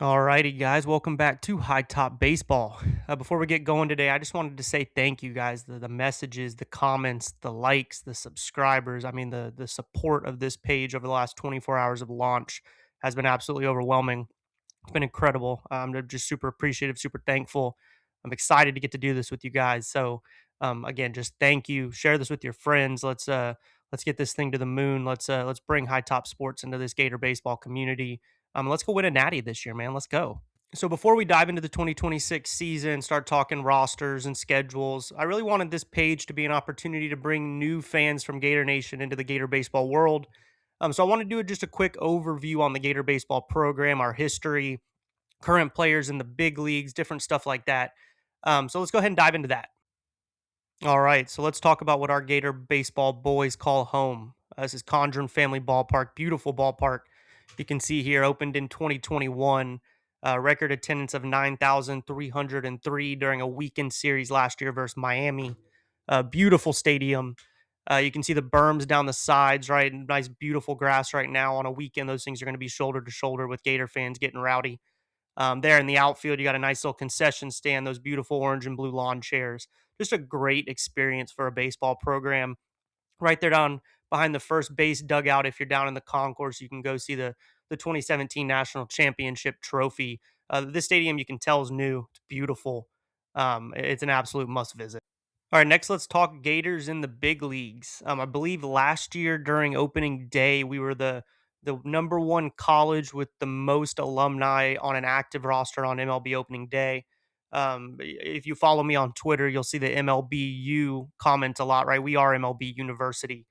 Alrighty, guys, welcome back to High Top Baseball. Before we get going today, I just wanted to say thank you, guys. The messages, the comments, the likes, the subscribers. I mean, the support of this page over the last 24 hours of launch has been absolutely overwhelming. It's been incredible. I'm just super appreciative, super thankful. I'm excited to get to do this with you guys. So, again, just thank you. Share this with your friends. Let's get this thing to the moon. Let's bring high top sports into this Gator baseball community. Let's go win a natty this year, man. Let's go. So before we dive into the 2026 season, start talking rosters and schedules, I really wanted this page to be an opportunity to bring new fans from Gator Nation into the Gator baseball world. So I want to do just a quick overview on the Gator baseball program, our history, current players in the big leagues, different stuff like that. So let's go ahead and dive into that. All right, so let's talk about what our Gator baseball boys call home. This is Condron Family Ballpark, beautiful ballpark. You can see here, opened in 2021, record attendance of 9,303 during a weekend series last year versus Miami. Beautiful stadium. You can see the berms down the sides, right? Nice, beautiful grass right now. On a weekend, those things are going to be shoulder to shoulder with Gator fans getting rowdy. There in the outfield, you got a nice little concession stand, those beautiful orange and blue lawn chairs. Just a great experience for a baseball program. Right there down behind the first base dugout, if you're down in the concourse, you can go see the 2017 National Championship trophy. This stadium, you can tell, is new. It's beautiful. It's an absolute must visit. All right, next let's talk Gators in the big leagues. I believe last year during opening day, we were the number one college with the most alumni on an active roster on MLB opening day. If you follow me on Twitter, you'll see the MLBU comment a lot, right? We are MLB University.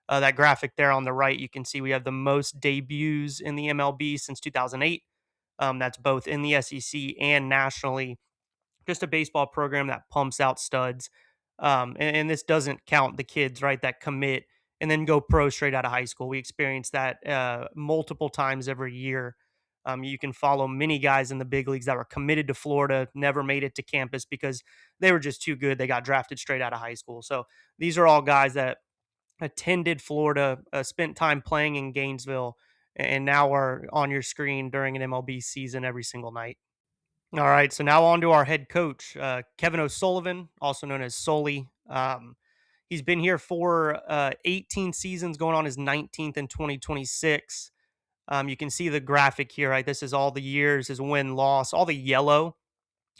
That graphic there on the right, you can see we have the most debuts in the MLB since 2008. That's both in the SEC and nationally. Just a baseball program that pumps out studs. And this doesn't count the kids, right, that commit and then go pro straight out of high school. We experience that multiple times every year. You can follow many guys in the big leagues that were committed to Florida, never made it to campus because they were just too good. They got drafted straight out of high school. So these are all guys that attended Florida, spent time playing in Gainesville, and now are on your screen during an MLB season every single night. All right, so now on to our head coach, Kevin O'Sullivan, also known as Sully. He's been here for 18 seasons, going on his 19th in 2026. You can see the graphic here, right? This is all the years, his win loss. All the yellow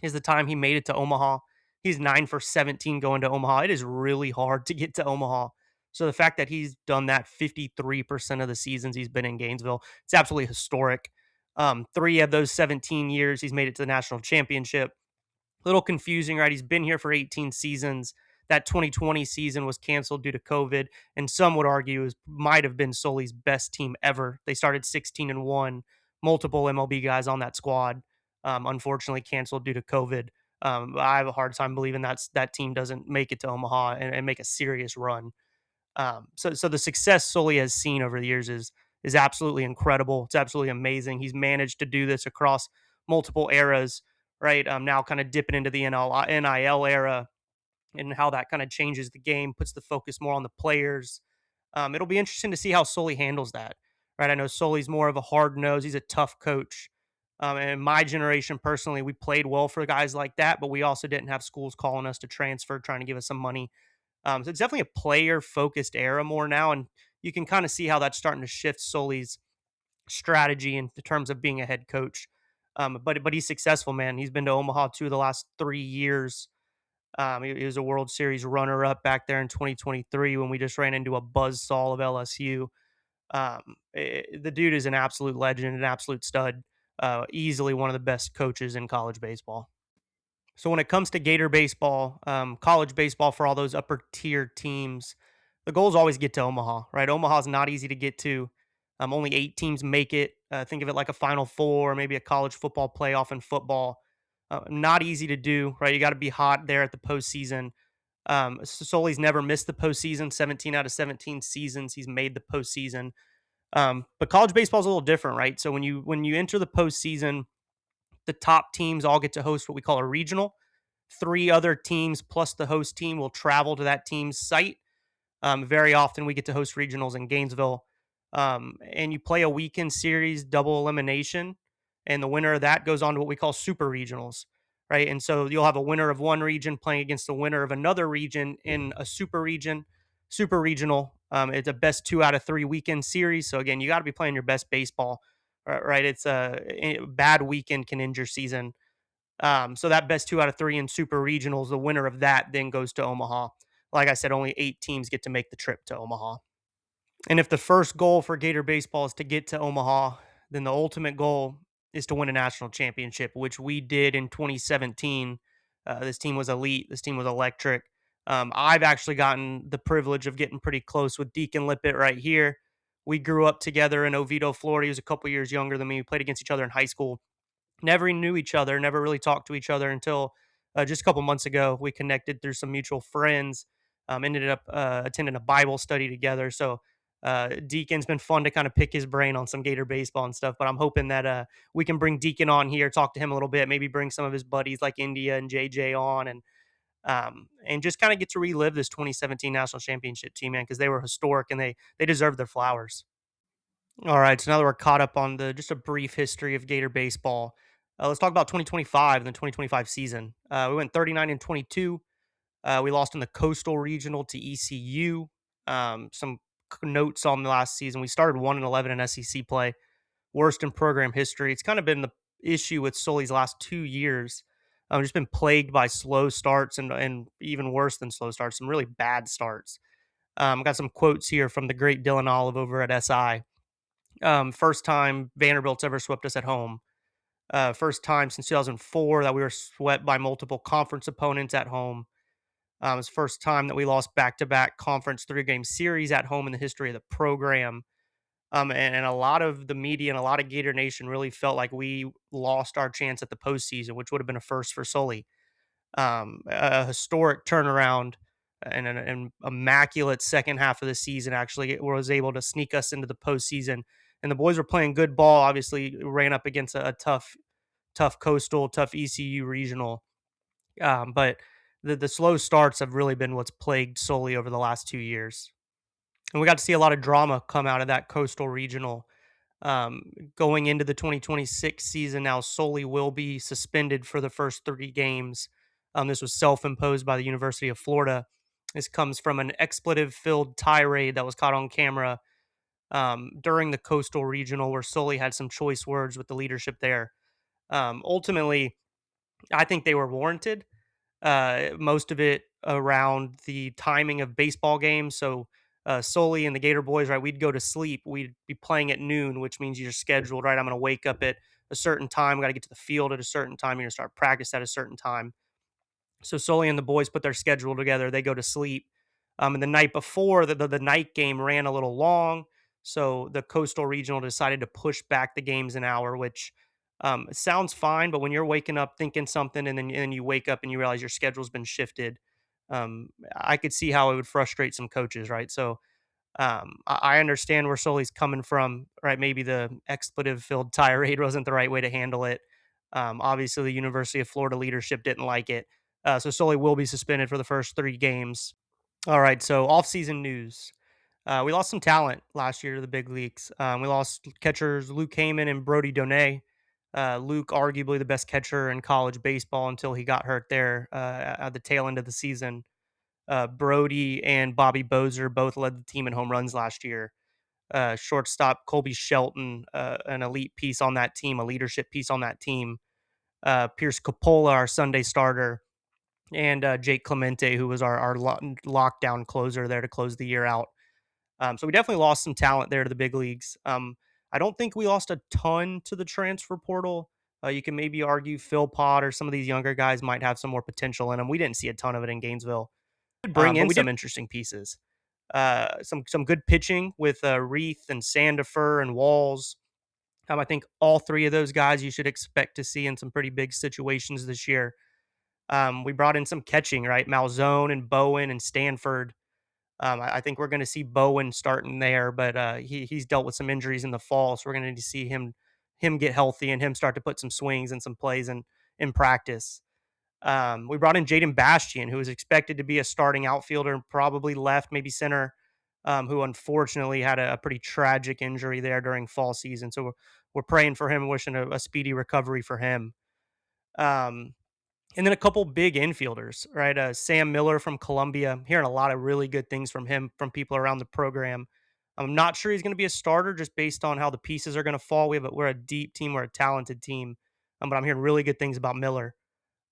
is the time he made it to Omaha. He's 9 for 17 going to Omaha. It is really hard to get to Omaha. So the fact that he's done that 53% of the seasons he's been in Gainesville, it's absolutely historic. Three of those 17 years, he's made it to the national championship. A little confusing, right? He's been here for 18 seasons. That 2020 season was canceled due to COVID, and some would argue it might have been Sully's best team ever. They started 16-1, multiple MLB guys on that squad. Unfortunately, canceled due to COVID. I have a hard time believing that team doesn't make it to Omaha and make a serious run. So the success Sully has seen over the years is absolutely incredible. It's absolutely amazing. He's managed to do this across multiple eras, right? Now kind of dipping into the NIL era and how that kind of changes the game, puts the focus more on the players. It'll be interesting to see how Sully handles that, right? I know Sully's more of a hard nose. He's a tough coach. And my generation personally, we played well for guys like that, but we also didn't have schools calling us to transfer, trying to give us some money. So it's definitely a player focused era more now. And you can kind of see how that's starting to shift Sully's strategy in terms of being a head coach. But he's successful, man. He's been to Omaha 2 of the last 3 years. He was a World Series runner up back there in 2023 when we just ran into a buzzsaw of LSU. The dude is an absolute legend, an absolute stud. Easily one of the best coaches in college baseball. So when it comes to Gator baseball, college baseball for all those upper tier teams, the goal is always get to Omaha, right? Omaha's not easy to get to. Only 8 teams make it. Think of it like a Final Four, maybe a college football playoff in football. Not easy to do, right? You got to be hot there at the postseason. Sully's never missed the postseason. 17 out of 17 seasons he's made the postseason. But college baseball is a little different, right? So when you enter the postseason, the top teams all get to host what we call a regional. 3 other teams plus the host team will travel to that team's site. Very often we get to host regionals in Gainesville. And you play a weekend series, double elimination. and the winner of that goes on to what we call super regionals, right? And so you'll have a winner of one region playing against the winner of another region in a super region, super regional. It's a best 2 out of 3 weekend series. So again, you got to be playing your best baseball, right? It's a bad weekend can end your season. So that best 2 out of 3 in super regionals, the winner of that then goes to Omaha. Like I said, only 8 teams get to make the trip to Omaha. And if the first goal for Gator baseball is to get to Omaha, then the ultimate goal is to win a national championship, which we did in 2017. This team was elite. This team was electric. I've actually gotten the privilege of getting pretty close with Deacon Lippett right here. We grew up together in Oviedo, Florida. He was a couple years younger than me. We played against each other in high school. Never knew each other, never really talked to each other until just a couple months ago. We connected through some mutual friends, ended up attending a Bible study together. So, Deacon's been fun to kind of pick his brain on some Gator baseball and stuff, but I'm hoping that we can bring Deacon on here, talk to him a little bit, maybe bring some of his buddies like India and JJ on, and just kind of get to relive this 2017 national championship team, man, because they were historic and they deserve their flowers. All right, so now that we're caught up on the just a brief history of Gator baseball, let's talk about 2025 and the 2025 season. We went 39 and 22. We lost in the Coastal Regional to ECU. Some notes on the last season: we started 1 and 11 in SEC play, worst in program history. It's kind of been the issue with Sully's last 2 years. Just been plagued by slow starts and even worse than slow starts, some really bad starts. Got some quotes here from the great Dylan Olive over at SI. First time Vanderbilt's ever swept us at home. First time since 2004 that we were swept by multiple conference opponents at home. It's the first time that we lost back-to-back conference 3-game series at home in the history of the program. And a lot of the media and a lot of Gator Nation really felt like we lost our chance at the postseason, which would have been a first for Sully. A historic turnaround and an immaculate second half of the season. Actually, was able to sneak us into the postseason, and the boys were playing good ball. Obviously, ran up against a tough coastal, tough ECU regional. But the slow starts have really been what's plagued Sully over the last 2 years, and we got to see a lot of drama come out of that coastal regional. Going into the 2026 season now, Sully will be suspended for the first 3 games. This was self-imposed by the University of Florida. This comes from an expletive-filled tirade that was caught on camera during the Coastal Regional, where Sully had some choice words with the leadership there. Ultimately, I think they were warranted. Most of it around the timing of baseball games. So Sully and the Gator boys, right? We'd go to sleep. We'd be playing at noon, which means you're scheduled, right? I'm going to wake up at a certain time. Got to get to the field at a certain time. You're going to start practice at a certain time. So Sully and the boys put their schedule together. They go to sleep. And the night before, the night game ran a little long. So the Coastal Regional decided to push back the games an hour, which sounds fine. But when you're waking up thinking something and then you wake up and you realize your schedule's been shifted, I could see how it would frustrate some coaches, right? So I understand where Sully's coming from, right? Maybe the expletive-filled tirade wasn't the right way to handle it. Obviously, the University of Florida leadership didn't like it. So Sully will be suspended for the first 3 games. All right, so off-season news. We lost some talent last year to the big leagues. We lost catchers Luke Heyman and Brody Donay. Luke, arguably the best catcher in college baseball until he got hurt there at the tail end of the season. Brody and Bobby Bozer both led the team in home runs last year. Shortstop Colby Shelton, an elite piece on that team, a leadership piece on that team. Pierce Coppola, our Sunday starter, and Jake Clemente, who was our lockdown closer there to close the year out. So we definitely lost some talent there to the big leagues. I don't think we lost a ton to the transfer portal. You can maybe argue Phil Pott or some of these younger guys might have some more potential in them. We didn't see a ton of it in Gainesville. Bring in some interesting pieces. Some good pitching with Reith and Sandifer and Walls. I think all 3 of those guys you should expect to see in some pretty big situations this year. We brought in some catching, right? Malzone and Bowen and Stanford. I think we're going to see Bowen starting there, but he's dealt with some injuries in the fall, so we're going to need to see him get healthy and him start to put some swings and some plays in practice. We brought in Jaden Bastian, who was expected to be a starting outfielder, probably left, maybe center. who unfortunately had a pretty tragic injury there during fall season. So we're praying for him and wishing a speedy recovery for him. Um, and then a couple big infielders, right? Sam Miller from Columbia. I'm hearing a lot of really good things from him from people around the program. I'm not sure he's going to be a starter just based on how the pieces are going to fall. We're a deep team, we're a talented team, but I'm hearing really good things about Miller.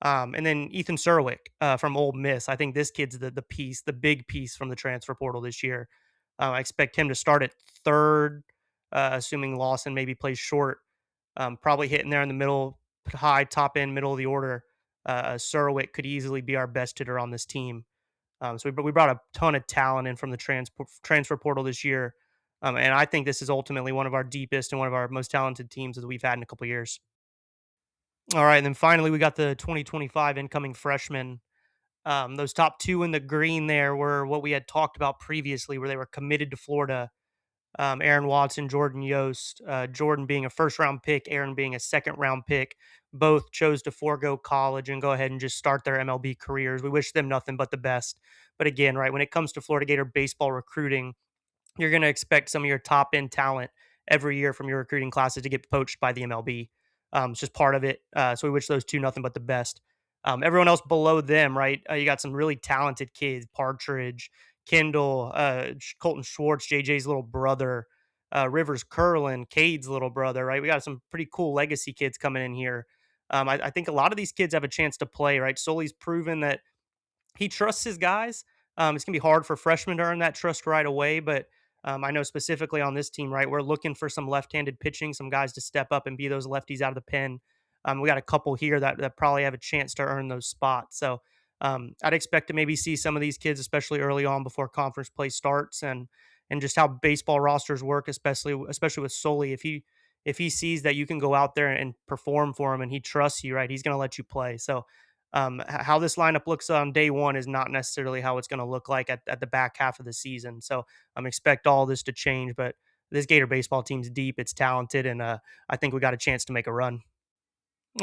And then Ethan Serwick from Ole Miss. I think this kid's the big piece from the transfer portal this year. I expect him to start at third, assuming Lawson maybe plays short. Probably hitting there in the middle, high, top end, middle of the order. Serwick could easily be our best hitter on this team. So we brought a ton of talent in from the transfer portal this year. And I think this is ultimately one of our deepest and one of our most talented teams that we've had in a couple years. All right, and then finally we got the 2025 incoming freshmen. Those top two in the green there were what we had talked about previously, where they were committed to Florida. Aaron Watson, Jordan Yost, Jordan being a first round pick, Aaron being a second round pick. Both chose to forego college and go ahead and just start their MLB careers. We wish them nothing but the best. But again, right, when it comes to Florida Gator baseball recruiting, you're going to expect some of your top end talent every year from your recruiting classes to get poached by the MLB. It's just part of it. So we wish those two nothing but the best. Everyone else below them, right? You got some really talented kids: Partridge, Kendall, Colton Schwartz, JJ's little brother, Rivers Curlin, Cade's little brother. Right? We got some pretty cool legacy kids coming in here. I think a lot of these kids have a chance to play. Right? Sully's proven that he trusts his guys. It's gonna be hard for freshmen to earn that trust right away, but I know specifically on this team, right, we're looking for some left-handed pitching, some guys to step up and be those lefties out of the pen. We got a couple here that probably have a chance to earn those spots. So I'd expect to maybe see some of these kids, especially early on before conference play starts, and just how baseball rosters work, especially with Sully. If he sees that you can go out there and perform for him, and he trusts you, right, he's going to let you play. So how this lineup looks on day one is not necessarily how it's going to look like at the back half of the season. So expect all this to change. But this Gator baseball team's deep, it's talented, and I think we got a chance to make a run.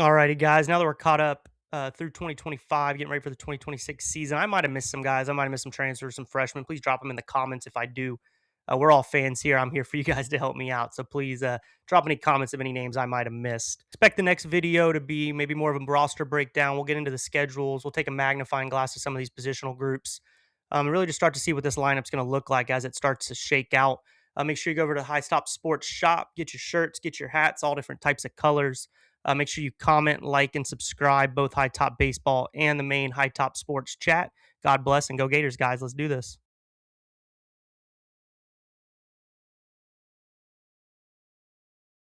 All righty, guys. Now that we're caught up through 2025, getting ready for the 2026 season, I might have missed some guys. I might have missed some transfers, some freshmen. Please drop them in the comments if I do. We're all fans here. I'm here for you guys to help me out. So please drop any comments of any names I might have missed. Expect the next video to be maybe more of a roster breakdown. We'll get into the schedules. We'll take a magnifying glass to some of these positional groups. Really just start to see what this lineup's going to look like as it starts to shake out. Make sure you go over to High Stop Sports Shop, get your shirts, get your hats, all different types of colors. Make sure you comment, like, and subscribe, both High Top Baseball and the main High Top Sports chat. God bless and go Gators, guys. Let's do this.